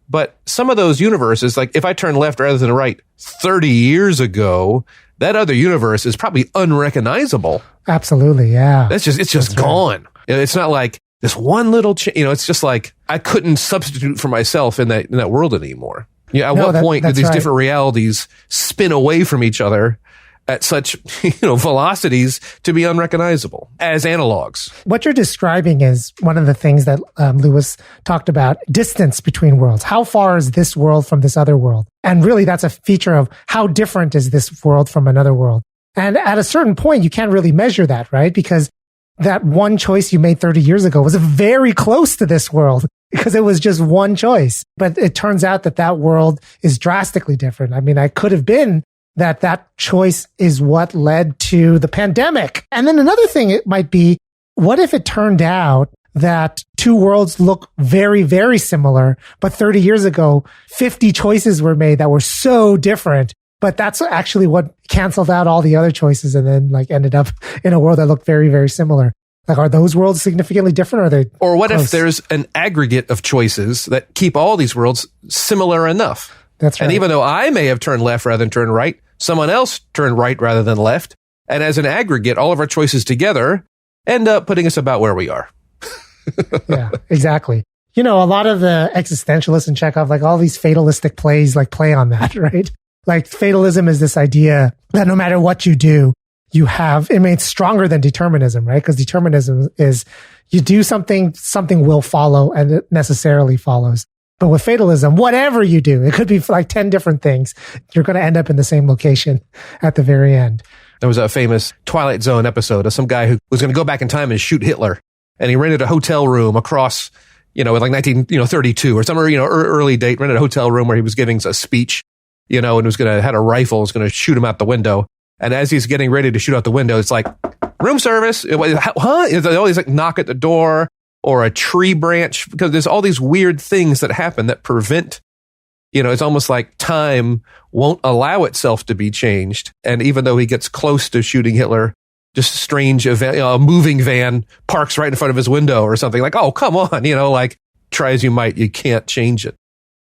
Speaker 2: But some of those universes, like if I turn left rather than right 30 years ago, that other universe is probably unrecognizable.
Speaker 3: Absolutely. Yeah.
Speaker 2: It's just gone. It's not like this one little, it's just like I couldn't substitute for myself in that world anymore. Yeah. At what point do these different realities spin away from each other at such, velocities to be unrecognizable as analogs?
Speaker 3: What you're describing is one of the things that Lewis talked about, distance between worlds. How far is this world from this other world? And really that's a feature of how different is this world from another world. And at a certain point, you can't really measure that, right? Because that one choice you made 30 years ago was very close to this world because it was just one choice. But it turns out that world is drastically different. I mean, I could have been that choice is what led to the pandemic. And then another thing it might be, what if it turned out that two worlds look very, very similar, but 30 years ago, 50 choices were made that were so different. But that's actually what canceled out all the other choices and then ended up in a world that looked very, very similar. Are those worlds significantly different or are they
Speaker 2: Or what
Speaker 3: close?
Speaker 2: if there's an aggregate of choices that keep all these worlds similar enough?
Speaker 3: That's right.
Speaker 2: And even though I may have turned left rather than turned right, someone else turned right rather than left. And as an aggregate, all of our choices together end up putting us about where we are.
Speaker 3: Yeah, exactly. A lot of the existentialists in Chekhov, all these fatalistic plays, play on that, right? Fatalism is this idea that no matter what you do, it's stronger than determinism, right? Because determinism is you do something will follow and it necessarily follows. But with fatalism, whatever you do, it could be 10 different things. You're going to end up in the same location at the very end.
Speaker 2: There was a famous Twilight Zone episode of some guy who was going to go back in time and shoot Hitler. And he rented a hotel room across, with 1932 or some, early date, rented a hotel room where he was giving a speech, and had a rifle, was going to shoot him out the window. And as he's getting ready to shoot out the window, it's like, room service. Huh? They always knock at the door or a tree branch, because there's all these weird things that happen that prevent, it's almost like time won't allow itself to be changed. And even though he gets close to shooting Hitler, just a strange event, a moving van parks right in front of his window or something oh, come on, try as you might, you can't change it.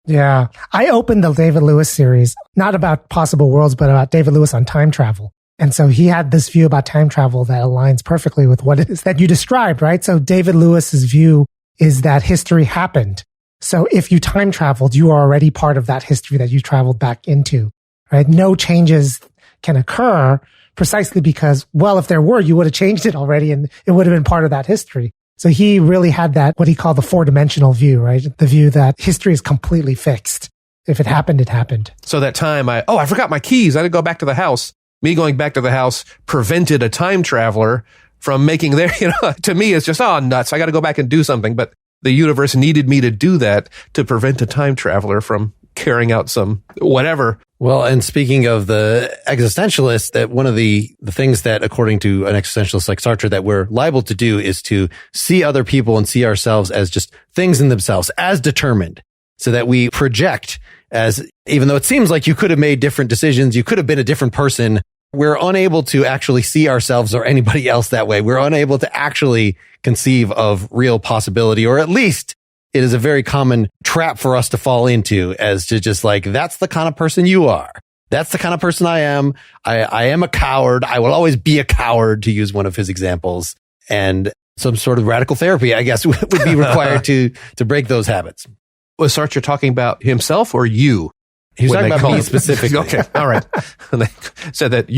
Speaker 3: Yeah. I opened the David Lewis series, not about possible worlds, but about David Lewis on time travel. And so he had this view about time travel that aligns perfectly with what it is that you described, right? So David Lewis's view is that history happened. So if you time traveled, you are already part of that history that you traveled back into, right? No changes can occur precisely because, if there were, you would have changed it already and it would have been part of that history. So he really had that, what he called the 4-dimensional view, right? The view that history is completely fixed. If it happened, it happened.
Speaker 2: So that time I forgot my keys. I had to go back to the house. Me going back to the house prevented a time traveler from making their, to me, it's just, nuts. I got to go back and do something. But the universe needed me to do that to prevent a time traveler from carrying out some whatever.
Speaker 1: Well, and speaking of the existentialists, that one of the things that, according to an existentialist like Sartre, that we're liable to do is to see other people and see ourselves as just things in themselves, as determined, so that we project as, even though it seems like you could have made different decisions, you could have been a different person, we're unable to actually see ourselves or anybody else that way. We're unable to actually conceive of real possibility, or at least it is a very common trap for us to fall into, as to just that's the kind of person you are. That's the kind of person I am. I am a coward. I will always be a coward, to use one of his examples. And some sort of radical therapy, I guess, would be required to break those habits.
Speaker 2: Was Sartre talking about himself or you?
Speaker 1: He was talking about me specifically.
Speaker 2: Okay. All right. They said that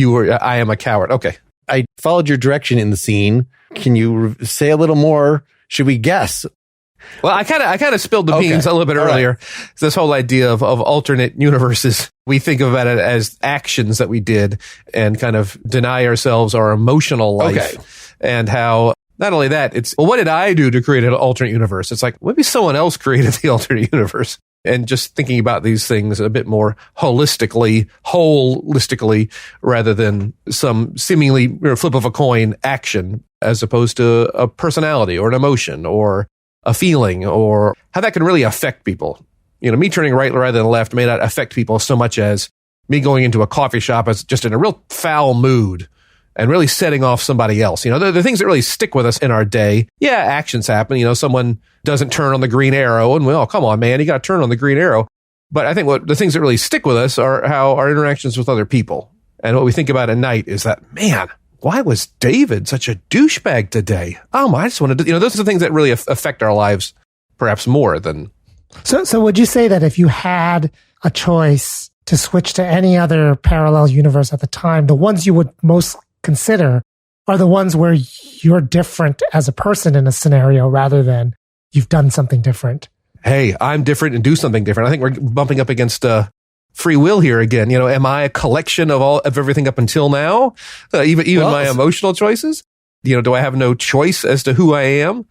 Speaker 2: I am a coward. Okay.
Speaker 1: I followed your direction in the scene. Can you say a little more? Should we guess?
Speaker 2: Well, I kind of spilled the beans a little bit earlier. Right. This whole idea of alternate universes, we think about it as actions that we did and kind of deny ourselves our emotional life.
Speaker 1: Okay.
Speaker 2: And how not only that, it's, what did I do to create an alternate universe? It's like, maybe someone else created the alternate universe. And just thinking about these things a bit more holistically, rather than some seemingly flip of a coin action, as opposed to a personality or an emotion or a feeling, or how that can really affect people. Me turning right rather than left may not affect people so much as me going into a coffee shop as just in a real foul mood and really setting off somebody else. The things that really stick with us in our day. Yeah, actions happen. Someone doesn't turn on the green arrow and, well, come on, man, you got to turn on the green arrow. But I think the things that really stick with us are how our interactions with other people And what we think about at night is that, man, why was David such a douchebag today? I just wanted to, those are the things that really affect our lives perhaps more than.
Speaker 3: So would you say that if you had a choice to switch to any other parallel universe at the time, the ones you would most consider are the ones where you're different as a person in a scenario rather than you've done something different?
Speaker 2: Hey, I'm different and do something different. I think we're bumping up against free will here again. Am I a collection of everything up until now? Even my emotional choices? Do I have no choice as to who I am?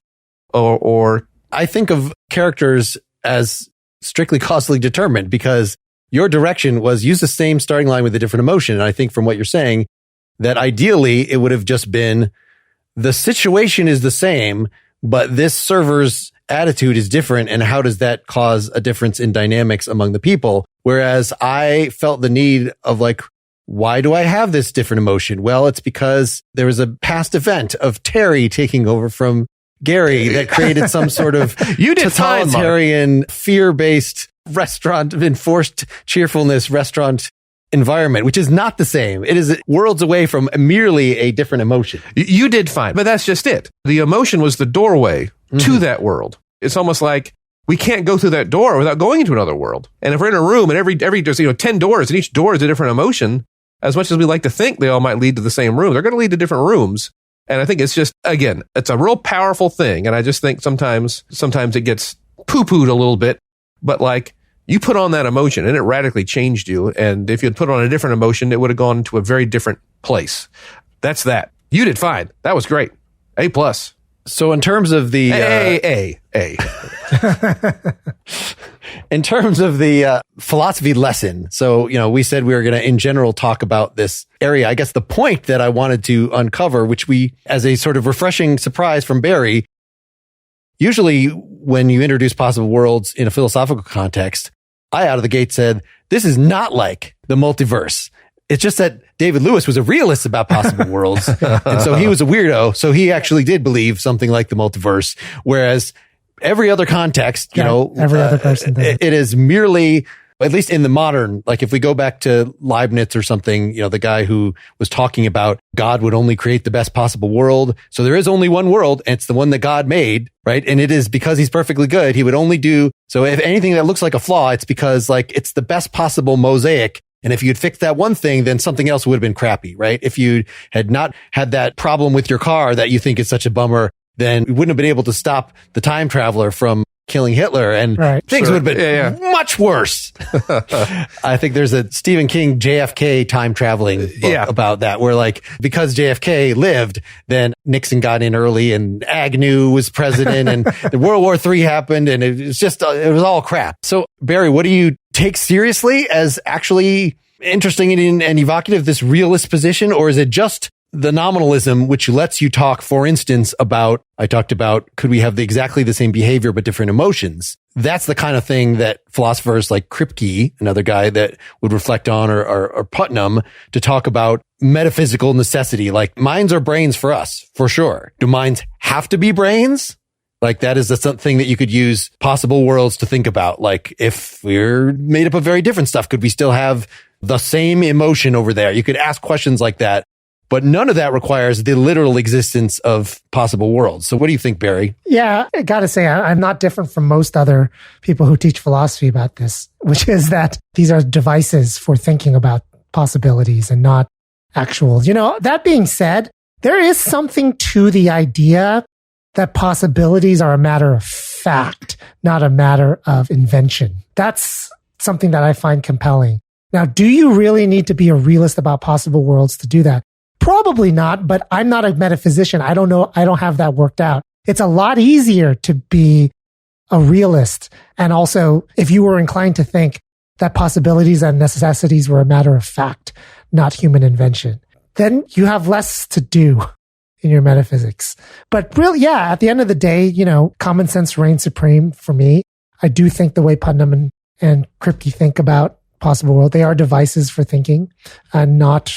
Speaker 2: Or
Speaker 1: I think of characters as strictly causally determined, because your direction was use the same starting line with a different emotion. And I think from what you're saying, that ideally it would have just been the situation is the same, but this server's attitude is different. And how does that cause a difference in dynamics among the people? Whereas I felt the need of like, why do I have this different emotion? Well, it's because there was a past event of Terry taking over from Gary that created some sort of totalitarian, fear-based restaurant, enforced cheerfulness restaurant environment, which is not the same. It is worlds away from merely a different emotion.
Speaker 2: You did fine, but that's just it. The emotion was the doorway to that world. It's almost like we can't go through that door without going into another world. And if we're in a room and every there's 10 doors and each door is a different emotion, as much as we like to think they all might lead to the same room, they're going to lead to different rooms. And I think it's just, again, it's a real powerful thing. And I just think sometimes it gets poo-pooed a little bit, but like you put on that emotion and it radically changed you. And if you had put on a different emotion, it would have gone to a very different place. That's that. You did fine. That was great. A+.
Speaker 1: So in terms of the
Speaker 2: A.
Speaker 1: In terms of the philosophy lesson, so we said we were going to in general talk about this area. I guess the point that I wanted to uncover, which we, as a sort of refreshing surprise from Barry, usually when you introduce possible worlds in a philosophical context, I out of the gate said, this is not like the multiverse. It's just that David Lewis was a realist about possible worlds. And so he was a weirdo. So he actually did believe something like the multiverse. Whereas every other context,
Speaker 3: every other person did.
Speaker 1: It is merely, at least in the modern, like if we go back to Leibniz or something, the guy who was talking about God would only create the best possible world. So there is only one world and it's the one that God made, right? And it is because he's perfectly good. He would only do, so if anything that looks like a flaw, it's because like it's the best possible mosaic. And if you'd fixed that one thing, then something else would have been crappy, right? If you had not had that problem with your car that you think is such a bummer, then we wouldn't have been able to stop the time traveler from killing Hitler, and things would have been much worse. I think there's a Stephen King JFK time traveling book about that, where like, because JFK lived, then Nixon got in early and Agnew was president and the World War III happened, and it was all crap. So Barry, what do you take seriously as actually interesting and evocative, this realist position, or is it just the nominalism, which lets you talk, for instance, I talked about, could we have exactly the same behavior, but different emotions? That's the kind of thing that philosophers like Kripke, another guy that would reflect on, or Putnam, to talk about metaphysical necessity. Like minds are brains for us, for sure. Do minds have to be brains? Like that is something that you could use possible worlds to think about. Like if we're made up of very different stuff, could we still have the same emotion over there? You could ask questions like that. But none of that requires the literal existence of possible worlds. So what do you think, Barry?
Speaker 3: Yeah, I got to say, I'm not different from most other people who teach philosophy about this, which is that these are devices for thinking about possibilities and not actual. That being said, there is something to the idea that possibilities are a matter of fact, not a matter of invention. That's something that I find compelling. Now, do you really need to be a realist about possible worlds to do that? Probably not, but I'm not a metaphysician. I don't know. I don't have that worked out. It's a lot easier to be a realist. And also, if you were inclined to think that possibilities and necessities were a matter of fact, not human invention, then you have less to do in your metaphysics. But really, at the end of the day, common sense reigns supreme for me. I do think the way Putnam and Kripke think about possible world, they are devices for thinking and not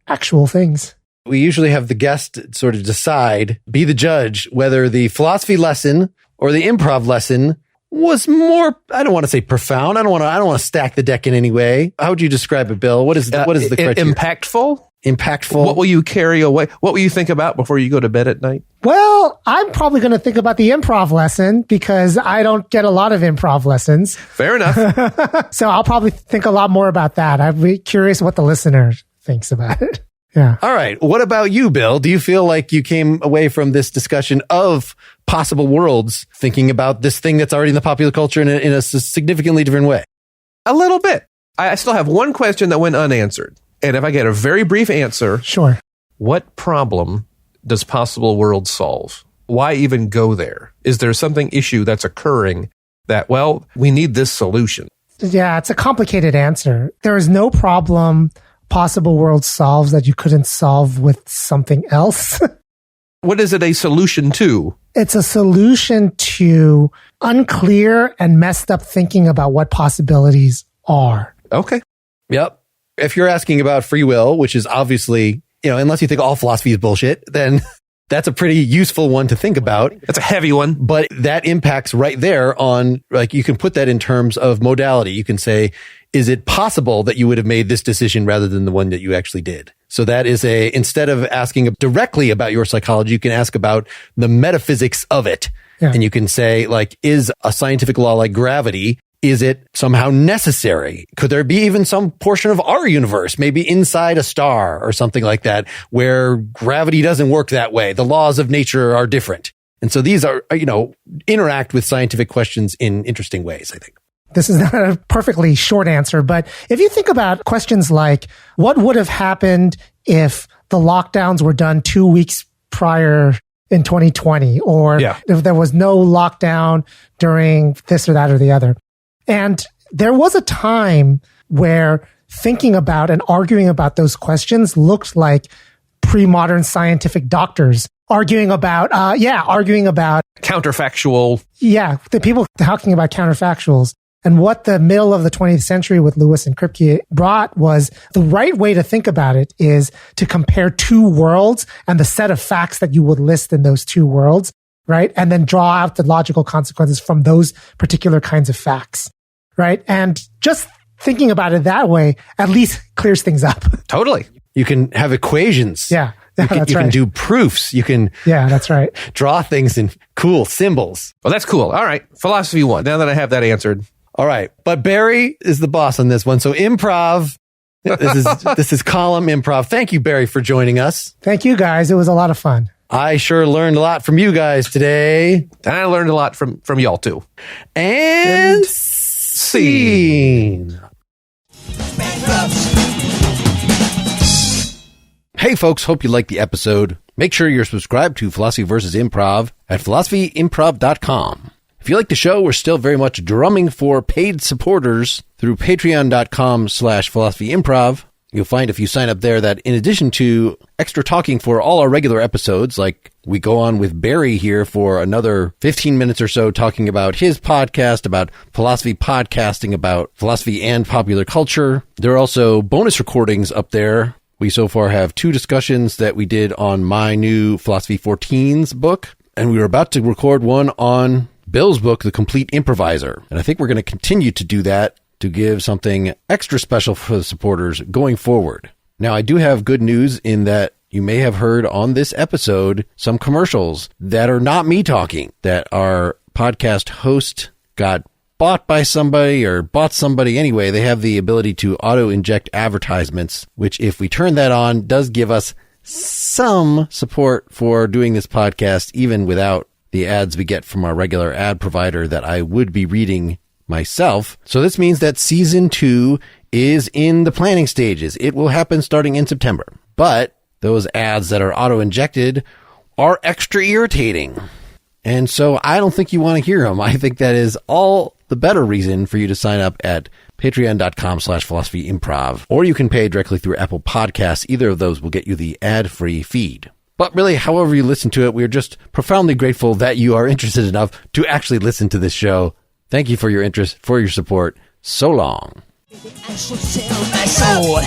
Speaker 3: actual things.
Speaker 1: We usually have the guest sort of decide, be the judge, whether the philosophy lesson or the improv lesson was more, I don't want to say profound. I don't want to stack the deck in any way. How would you describe it, Bill? What is the criteria?
Speaker 2: Impactful?
Speaker 1: Impactful.
Speaker 2: What will you carry away? What will you think about before you go to bed at night?
Speaker 3: Well, I'm probably going to think about the improv lesson because I don't get a lot of improv lessons.
Speaker 2: Fair enough.
Speaker 3: So I'll probably think a lot more about that. I'd be curious what the listener thinks about it. Yeah.
Speaker 1: All right. What about you, Bill? Do you feel like you came away from this discussion of possible worlds thinking about this thing that's already in the popular culture in a significantly different way?
Speaker 2: A little bit. I still have one question that went unanswered. And if I get a very brief answer,
Speaker 3: sure.
Speaker 2: What problem does possible worlds solve? Why even go there? Is there something issue that's occurring that, well, we need this solution?
Speaker 3: Yeah, it's a complicated answer. There is no problem possible world solves that you couldn't solve with something else.
Speaker 2: What is it a solution to?
Speaker 3: It's a solution to unclear and messed up thinking about what possibilities are.
Speaker 2: Okay.
Speaker 1: Yep. If you're asking about free will, which is obviously, unless you think all philosophy is bullshit, then that's a pretty useful one to think about.
Speaker 2: That's a heavy one.
Speaker 1: But that impacts right there on, you can put that in terms of modality. You can say, is it possible that you would have made this decision rather than the one that you actually did? So that is instead of asking directly about your psychology, you can ask about the metaphysics of it. Yeah. And you can say, is a scientific law like gravity, is it somehow necessary? Could there be even some portion of our universe, maybe inside a star or something like that, where gravity doesn't work that way? The laws of nature are different. And so these are, interact with scientific questions in interesting ways, I think.
Speaker 3: This is not a perfectly short answer, but if you think about questions like, what would have happened if the lockdowns were done 2 weeks prior in 2020, or if there was no lockdown during this or that or the other? And there was a time where thinking about and arguing about those questions looked like pre-modern scientific doctors arguing about
Speaker 2: counterfactual.
Speaker 3: Yeah. The people talking about counterfactuals. And what the middle of the 20th century with Lewis and Kripke brought was the right way to think about it is to compare two worlds and the set of facts that you would list in those two worlds, right? And then draw out the logical consequences from those particular kinds of facts, right? And just thinking about it that way at least clears things up.
Speaker 2: Totally.
Speaker 1: You can have equations.
Speaker 3: Yeah.
Speaker 1: You can do proofs. You can
Speaker 3: that's right.
Speaker 1: draw things in cool symbols.
Speaker 2: Well, that's cool. All right. Philosophy 1. Now that I have that answered.
Speaker 1: All right. But Barry is the boss on this one. So improv, this is column improv. Thank you, Barry, for joining us.
Speaker 3: Thank you, guys. It was a lot of fun.
Speaker 1: I sure learned a lot from you guys today.
Speaker 2: And I learned a lot from y'all too.
Speaker 1: And scene. Hey folks, hope you liked the episode. Make sure you're subscribed to Philosophy vs. Improv at philosophyimprov.com. If you like the show, we're still very much drumming for paid supporters through patreon.com/philosophyimprov. You'll find if you sign up there that in addition to extra talking for all our regular episodes, like we go on with Barry here for another 15 minutes or so talking about his podcast, about philosophy podcasting, about philosophy and popular culture. There are also bonus recordings up there. We so far have 2 discussions that we did on my new Philosophy 14's book, and we were about to record one on Bill's book, The Complete Improviser. And I think we're going to continue to do that to give something extra special for the supporters going forward. Now, I do have good news in that you may have heard on this episode some commercials that are not me talking, that our podcast host got bought by somebody or bought somebody anyway. They have the ability to auto-inject advertisements, which if we turn that on, does give us some support for doing this podcast, even without the ads we get from our regular ad provider that I would be reading myself. So this means that season 2 is in the planning stages. It will happen starting in September. But those ads that are auto-injected are extra irritating. And so I don't think you want to hear them. I think that is all the better reason for you to sign up at patreon.com/philosophyimprov. Or you can pay directly through Apple Podcasts. Either of those will get you the ad-free feed. But really, however you listen to it, we are just profoundly grateful that you are interested enough to actually listen to this show. Thank you for your interest, for your support. So long.
Speaker 4: I should sell my soul.